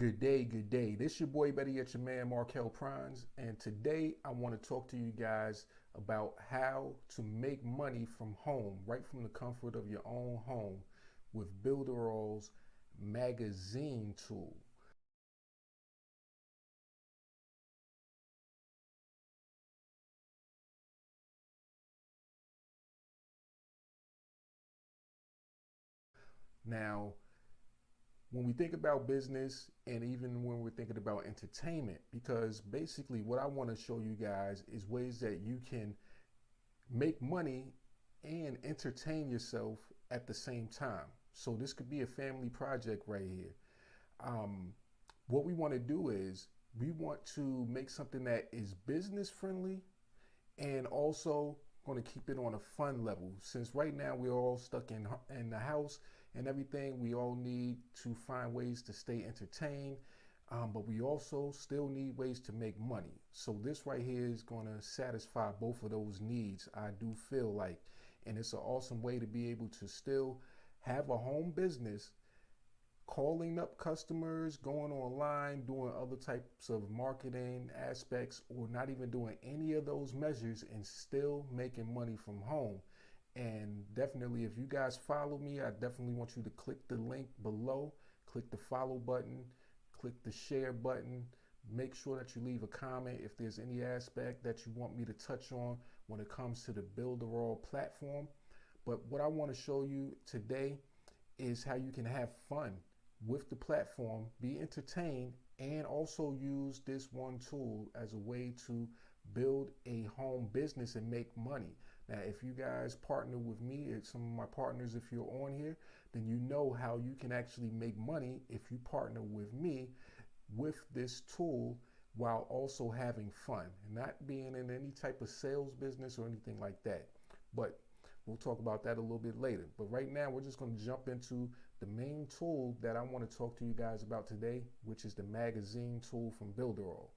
Good day, good day. This your boy Betty at your man Markel Prines, and today I want to talk to you guys about how to make money from home, right from the comfort of your own home, with Builderall's magazine tool. Now, when we think about business and even when we're thinking about entertainment, because basically what I want to show you guys is ways that you can make money and entertain yourself at the same time. So this could be a family project right here. What we want to do is we want to make something that is business friendly and also going to keep it on a fun level. Since right now we're all stuck in the house and everything, we all need to find ways to stay entertained, but we also still need ways to make money. So this right here is going to satisfy both of those needs, I do feel like. And it's an awesome way to be able to still have a home business, calling up customers, going online, doing other types of marketing aspects, or not even doing any of those measures and still making money from home. And definitely, if you guys follow me, I definitely want you to click the link below, click the follow button, click the share button. Make sure that you leave a comment if there's any aspect that you want me to touch on when it comes to the Builderall platform. But what I want to show you today is how you can have fun with the platform, be entertained, and also use this one tool as a way to build a home business and make money. Now, if you guys partner with me, some of my partners, if you're on here, then you know how you can actually make money if you partner with me with this tool while also having fun and not being in any type of sales business or anything like that. But we'll talk about that a little bit later. But right now, we're just going to jump into the main tool that I want to talk to you guys about today, which is the magazine tool from Builderall.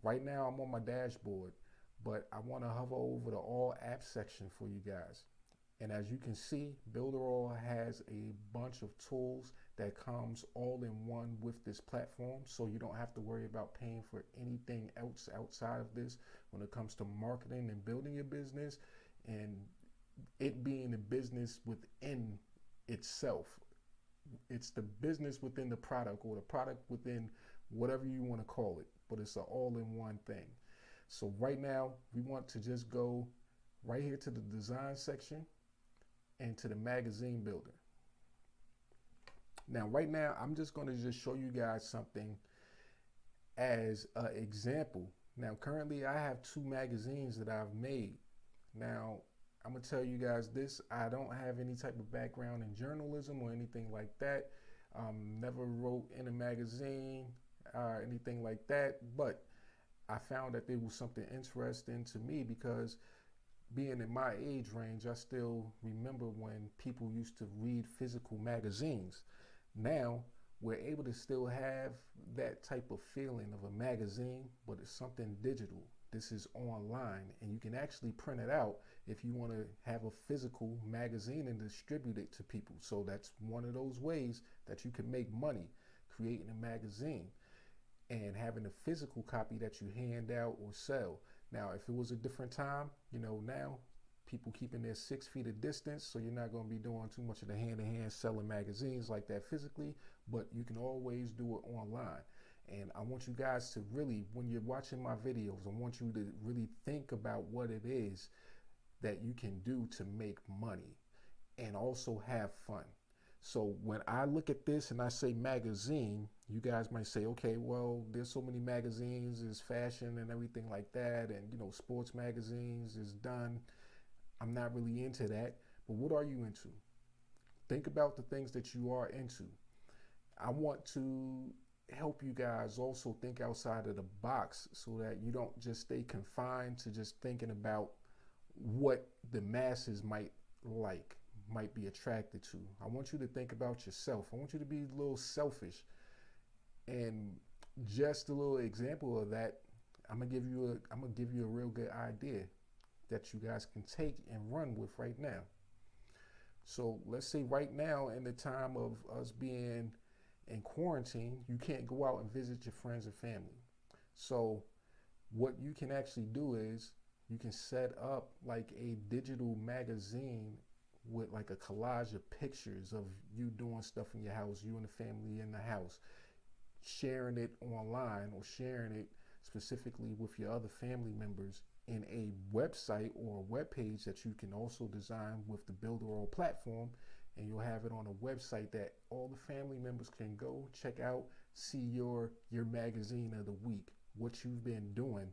Right now, I'm on my dashboard, but I want to hover over the all apps section for you guys. And as you can see, Builderall has a bunch of tools that comes all in one with this platform. So you don't have to worry about paying for anything else outside of this when it comes to marketing and building your business and it being a business within itself. It's the business within the product or the product within whatever you want to call it, but it's an all-in-one thing. So right now we want to just go right here to the design section and to the magazine builder. Now right now I'm just going to just show you guys something as an example. Now currently I have 2 magazines that I've made. Now I'm gonna tell you guys this, I don't have any type of background in journalism or anything like that. Never wrote in a magazine or anything like that, but I found that there was something interesting to me because being in my age range, I still remember when people used to read physical magazines. Now we're able to still have that type of feeling of a magazine, but it's something digital. This is online and you can actually print it out if you want to have a physical magazine and distribute it to people. So that's one of those ways that you can make money, creating a magazine and having a physical copy that you hand out or sell. Now, if it was a different time, you know, now people keeping their 6 feet of distance, so you're not going to be doing too much of the hand-to-hand selling magazines like that physically, but you can always do it online. And I want you guys to really, when you're watching my videos, I want you to really think about what it is that you can do to make money and also have fun. So when I look at this and I say magazine, you guys might say, okay, well, there's so many magazines, there's fashion and everything like that. And, you know, sports magazines is done. I'm not really into that. But what are you into? Think about the things that you are into. I want to help you guys also think outside of the box so that you don't just stay confined to just thinking about what the masses might like, might be attracted to. I want you to think about yourself. I want you to be a little selfish. And just a little example of that, I'm gonna give you a real good idea that you guys can take and run with right now. So let's say right now in the time of us being in quarantine, you can't go out and visit your friends and family. So what you can actually do is you can set up like a digital magazine with like a collage of pictures of you doing stuff in your house, you and the family in the house, sharing it online or sharing it specifically with your other family members in a website or a web page that you can also design with the Builderall platform, and you'll have it on a website that all the family members can go check out, see your magazine of the week, what you've been doing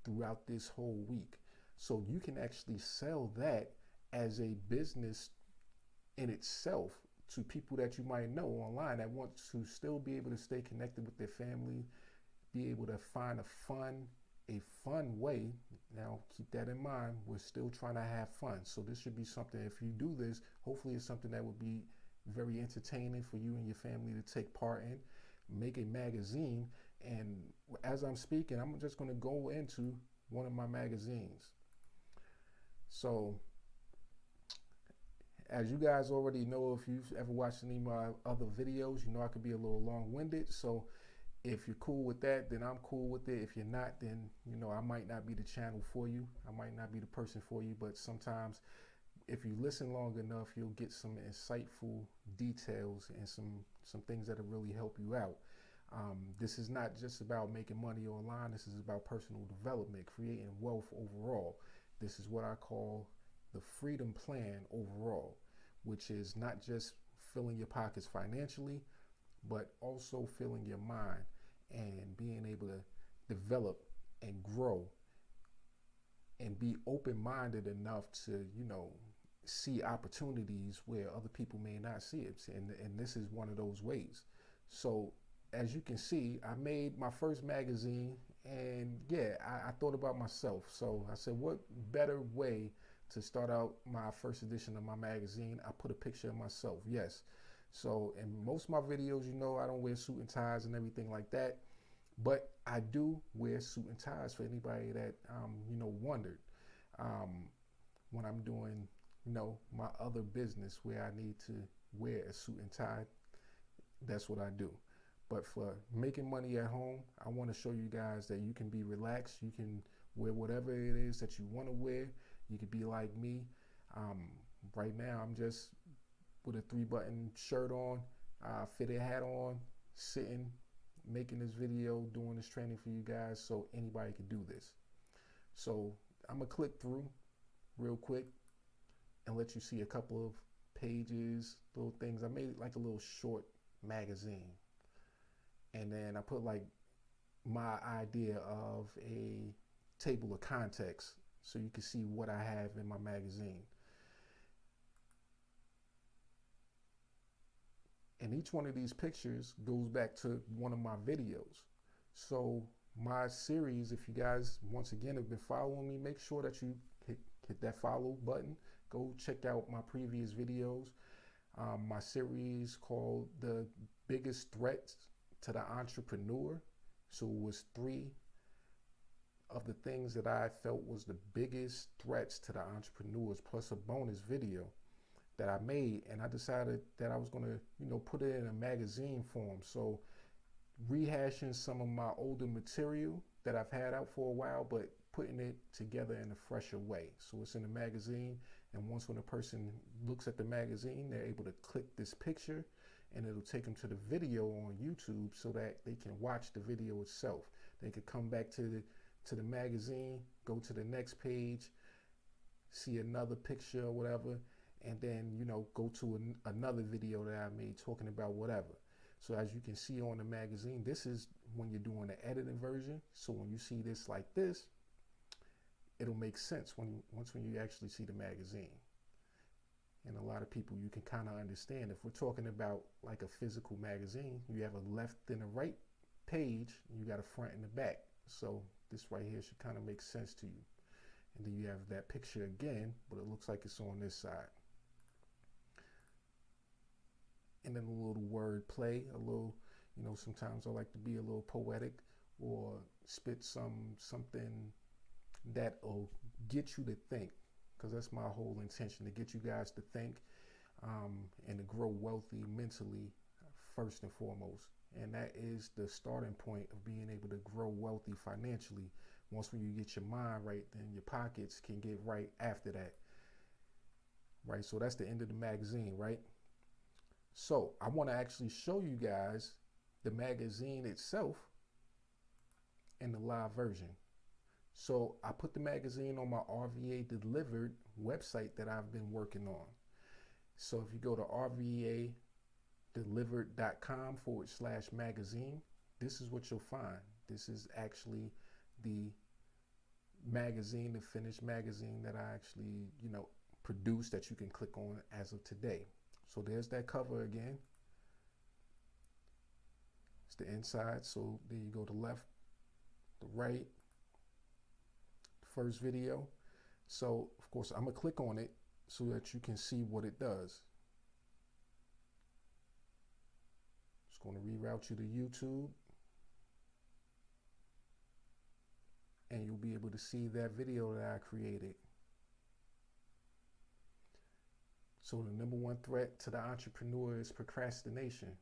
throughout this whole week. So you can actually sell that as a business in itself to people that you might know online that want to still be able to stay connected with their family, be able to find a fun way. Now keep that in mind, we're still trying to have fun. So this should be something, if you do this, hopefully it's something that would be very entertaining for you and your family to take part in. Make a magazine, and as I'm speaking, I'm just going to go into one of my magazines. So as you guys already know, if you've ever watched any of my other videos, you know I could be a little long-winded. So if you're cool with that, then I'm cool with it. If you're not, then you know I might not be the channel for you. I might not be the person for you. But sometimes if you listen long enough, you'll get some insightful details and some things that'll really help you out. This is not just about making money online. This is about personal development, creating wealth overall. This is what I call the freedom plan overall, which is not just filling your pockets financially, but also filling your mind and being able to develop and grow and be open-minded enough to, you know, see opportunities where other people may not see it. And this is one of those ways. So as you can see, I made my first magazine, and yeah, I thought about myself. So I said, what better way to start out my first edition of my magazine? I put a picture of myself, yes. So in most of my videos, you know, I don't wear suit and ties and everything like that, but I do wear suit and ties for anybody that, you know, wondered. When I'm doing, you know, my other business where I need to wear a suit and tie, that's what I do. But for making money at home, I want to show you guys that you can be relaxed. You can wear whatever it is that you want to wear. You could be like me. Right now, I'm just with a 3-button shirt on, fitted hat on, sitting, making this video, doing this training for you guys, so anybody can do this. So I'm gonna click through real quick and let you see a couple of pages, little things. I made like a little short magazine, and then I put like my idea of a table of contents so you can see what I have in my magazine. And each one of these pictures goes back to one of my videos. So my series, if you guys once again have been following me, make sure that you hit that follow button. Go check out my previous videos. My series called The Biggest Threats to the Entrepreneur. So it was 3 of the things that I felt was the biggest threats to the entrepreneurs, plus a bonus video that I made, and I decided that I was going to, you know, put it in a magazine form. So rehashing some of my older material that I've had out for a while, but putting it together in a fresher way. So it's in a magazine, and once when a person looks at the magazine, they're able to click this picture and it'll take them to the video on YouTube so that they can watch the video itself. They could come back to the magazine, go to the next page, see another picture or whatever, and then, you know, go to another video that I made talking about whatever. So as you can see on the magazine, this is when you're doing the edited version. So when you see this like this, it'll make sense once when you actually see the magazine. And a lot of people, you can kind of understand. If we're talking about like a physical magazine, you have a left and a right page, and you got a front and a back. So this right here should kind of make sense to you. And then you have that picture again, but it looks like it's on this side. And then a little word play, a little, you know, sometimes I like to be a little poetic or spit something that will get you to think, because that's my whole intention, to get you guys to think and to grow wealthy mentally first and foremost. And that is the starting point of being able to grow wealthy financially. Once when you get your mind right, then your pockets can get right after that. Right, so that's the end of the magazine, right? So I want to actually show you guys the magazine itself in the live version. So I put the magazine on my RVA Delivered website that I've been working on. So if you go to rvadelivered.com/magazine, this is what you'll find. This is actually the magazine, the finished magazine that I actually, produced, that you can click on as of today. So there's that cover again. It's the inside. So there you go, the left, the right, the first video. So of course I'm gonna click on it so that you can see what it does. It's going to reroute you to YouTube, and you'll be able to see that video that I created. So the number one threat to the entrepreneur is procrastination.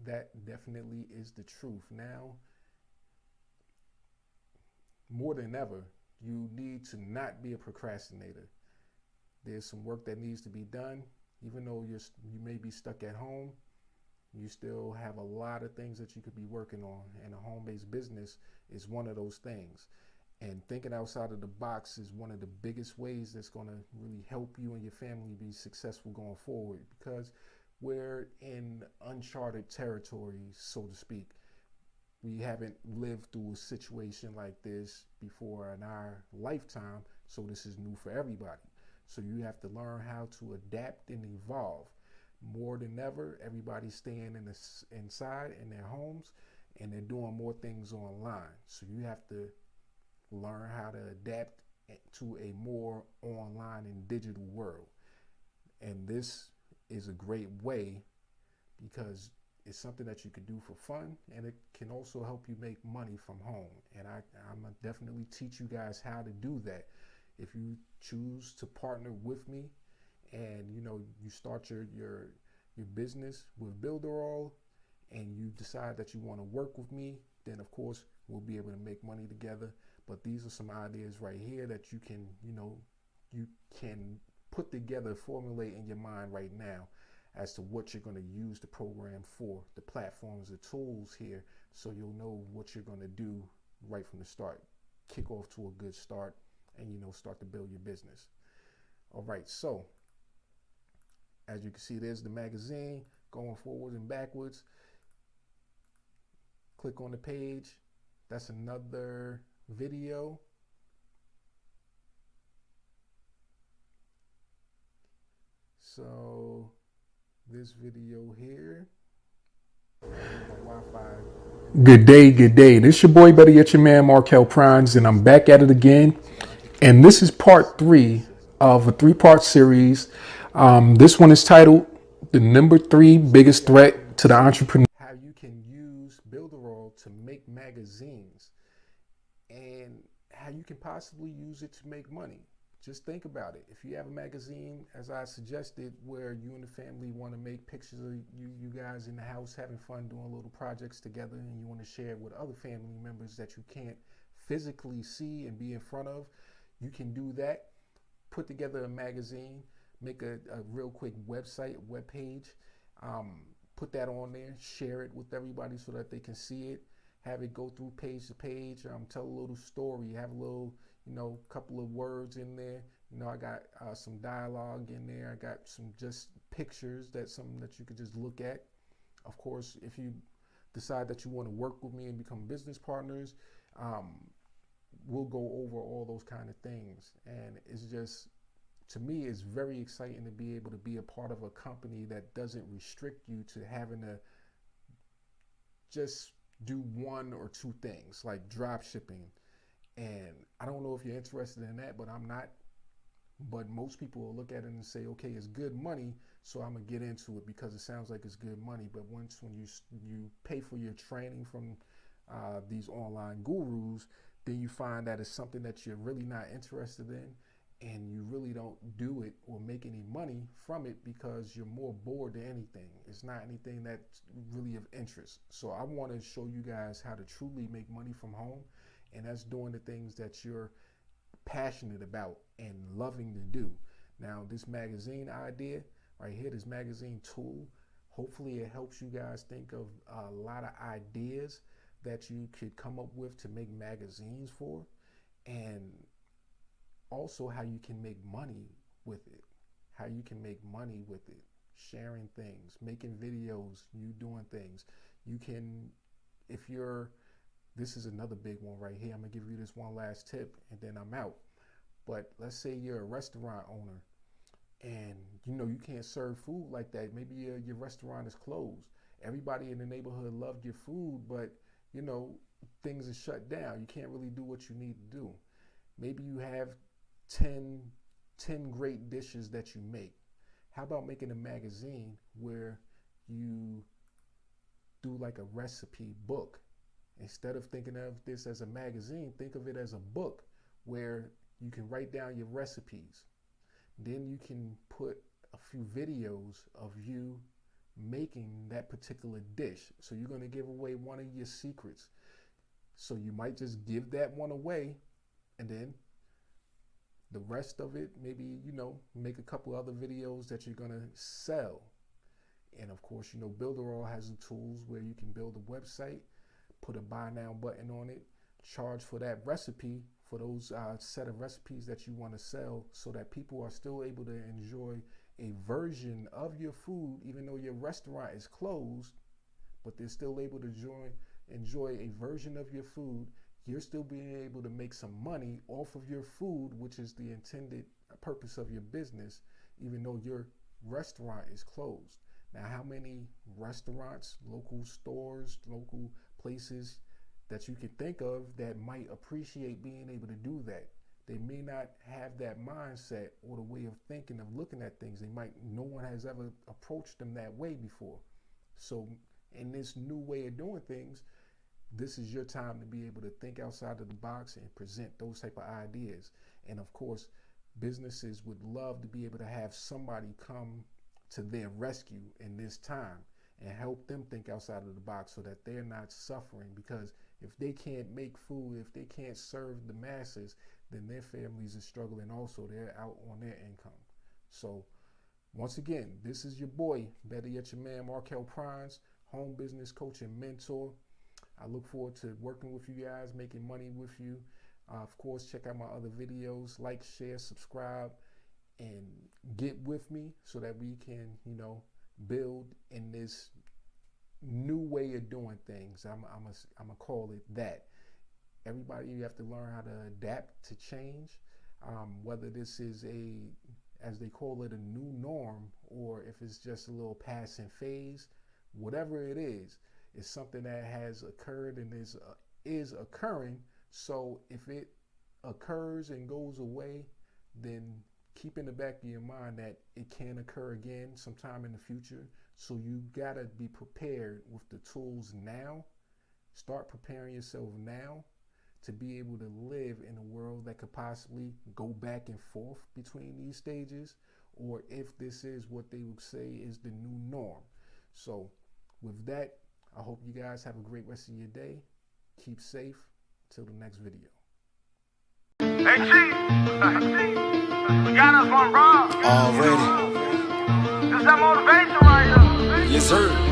That definitely is the truth. Now, more than ever, you need to not be a procrastinator. There's some work that needs to be done. Even though you may be stuck at home, you still have a lot of things that you could be working on, and a home-based business is one of those things. And thinking outside of the box is one of the biggest ways that's going to really help you and your family be successful going forward, because we're in uncharted territory, so to speak. We haven't lived through a situation like this before in our lifetime, so this is new for everybody. So you have to learn how to adapt and evolve. More than ever, everybody's staying inside in their homes, and they're doing more things online. So you have to learn how to adapt to a more online and digital world. And this is a great way, because it's something that you can do for fun, and it can also help you make money from home. And I'm gonna definitely teach you guys how to do that. If you choose to partner with me, and you start your business with Builderall, and you decide that you want to work with me, then of course we'll be able to make money together. But these are some ideas right here that you can put together, formulate in your mind right now as to what you're going to use the program for, the platforms, the tools here, so you'll know what you're going to do right from the start. Kick off to a good start, and start to build your business. All right, so as you can see, there's the magazine going forward and backwards. Click on the page. That's another video. So this video here. Good day, good day. This your boy, Better Yet Your Man, Markel Prines, and I'm back at it again. And this is part 3 of a 3-part series. This one is titled "The Number 3 Biggest Threat to the Entrepreneur." How you can use Builderall to make magazines, and how you can possibly use it to make money. Just think about it. If you have a magazine, as I suggested, where you and the family want to make pictures of you guys in the house having fun doing little projects together, and you want to share it with other family members that you can't physically see and be in front of, you can do that. Put together a magazine, make a real quick website, web page, put that on there, share it with everybody so that they can see it, have it go through page to page, tell a little story, have a little, couple of words in there. I got some dialogue in there. I got some just pictures, that's something that you could just look at. Of course, if you decide that you want to work with me and become business partners, we'll go over all those kind of things. And it's just, to me, it's very exciting to be able to be a part of a company that doesn't restrict you to having to just do 1 or 2 things like drop shipping. And I don't know if you're interested in that, but I'm not. But most people will look at it and say, okay, it's good money, so I'm gonna get into it because it sounds like it's good money. But when you pay for your training from these online gurus, then you find that it's something that you're really not interested in, and you really don't do it or make any money from it because you're more bored than anything. It's not anything that's really of interest. So I want to show you guys how to truly make money from home, and that's doing the things that you're passionate about and loving to do. Now, this magazine idea right here, this magazine tool, hopefully it helps you guys think of a lot of ideas that you could come up with to make magazines for, and also how you can make money with it, sharing things, making videos, you doing things. You can, this is another big one right here. I'm gonna give you this one last tip and then I'm out. But let's say you're a restaurant owner and you can't serve food like that. Maybe your restaurant is closed. Everybody in the neighborhood loved your food, but things are shut down. You can't really do what you need to do. Maybe you have 10 great dishes that you make. How about making a magazine where you do like a recipe book? Instead of thinking of this as a magazine, think of it as a book where you can write down your recipes. Then you can put a few videos of you making that particular dish. So you're going to give away one of your secrets. So you might just give that one away, and then the rest of it, maybe, make a couple other videos that you're going to sell. And of course, Builderall has the tools where you can build a website, put a buy now button on it, charge for that recipe, for those set of recipes that you want to sell, so that people are still able to enjoy a version of your food, even though your restaurant is closed, but they're still able to enjoy a version of your food. You're still being able to make some money off of your food, which is the intended purpose of your business, even though your restaurant is closed. Now, how many restaurants, local stores, local places that you can think of that might appreciate being able to do that? They may not have that mindset or the way of thinking of looking at things. No one has ever approached them that way before. So in this new way of doing things, this is your time to be able to think outside of the box and present those type of ideas. And of course, businesses would love to be able to have somebody come to their rescue in this time and help them think outside of the box so that they're not suffering. Because if they can't make food, if they can't serve the masses, then their families are struggling also. They're out on their income. So once again, this is your boy, Better Yet Your Man, Markel Prines, home business coach and mentor. I look forward to working with you guys, making money with you. Of course, check out my other videos, like, share, subscribe, and get with me so that we can, build in this new way of doing things. I'm gonna call it that. Everybody, you have to learn how to adapt to change, whether this is as they call it, a new norm, or if it's just a little passing phase. Whatever it is, it's something that has occurred and is occurring. So if it occurs and goes away, then keep in the back of your mind that it can occur again sometime in the future. So you gotta be prepared with the tools now. Start preparing yourself now to be able to live in a world that could possibly go back and forth between these stages, or if this is what they would say is the new norm. So with that, I hope you guys have a great rest of your day. Keep safe. Till the next video. Hey, Chief. We got us one, bro. Already. This is that motivation right here. Yes, sir.